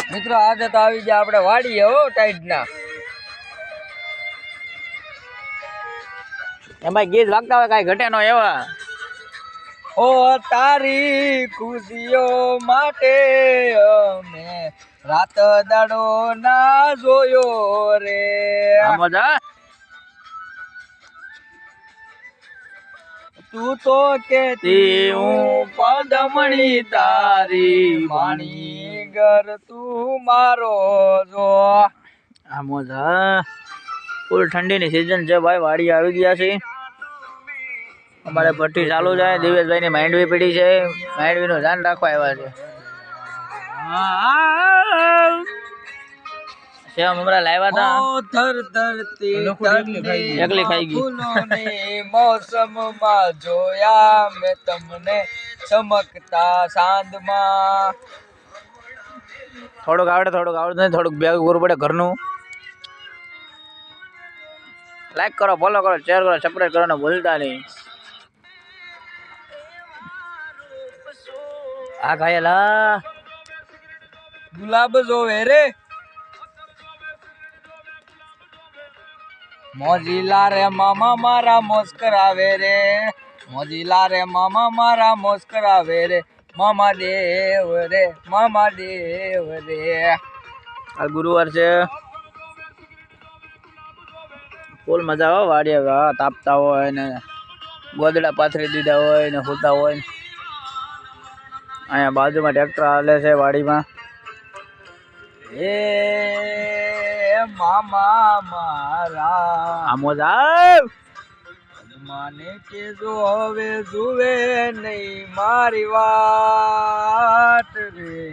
મિત્રો આજે તો આવી ગયા આપણે વાડીએ હો ટાઈડ ના એમાં ગીત વાગતા હોય કાંઈ ઘટે નો એવા ઓ તારી ખુશીઓ માટે અમે રાત દાડો ના જોયો રે મજા તું તો કેતી હું પદમણી તારી માણી ઘર તું મારો જો આ મજા ફૂલ ઠંડીની સિઝન છે ભાઈ વાડી આવી ગયા છે અમારે ભઠ્ઠી ચાલુ છે દિવેશભાઈની માંડવી પડી છે માંડવીનું ધ્યાન રાખવા આવ્યા છે સેમ હમણાં લાવ્યા હતા થર થરતી એકલી ખાઈ ગઈ ફૂલોની મોસમમાં જોયા મેં તમને ચમકતા ચાંદમાં થોડુંક આવડે નહીં થોડુંક બેગ કરવું પડે ઘરનું લાઈક કરો ફોલો કરો શેર કરો સબસ્ક્રાઇબ કરવાનું ભૂલતા નહીં આ ખાયેલા ગુલાબ જોવે રે મોજીલા રે મામા મારા મોજ કરાવે રે મોજીલા રે મામા મારા મોજ કરાવે રે મામા દેવ રે આ ગુરુવાર છે ફૂલ મજા આવે વાડીએ તાપતા હોય ને ગોદડા પાથરી દીધા હોય ને હોતા હોય અહીંયા બાજુમાં ટ્રેક્ટર હાલે છે વાડીમાં એ મામા મારા આ મજા માને કે જો હવે જુએ નહીં મારી વાત રે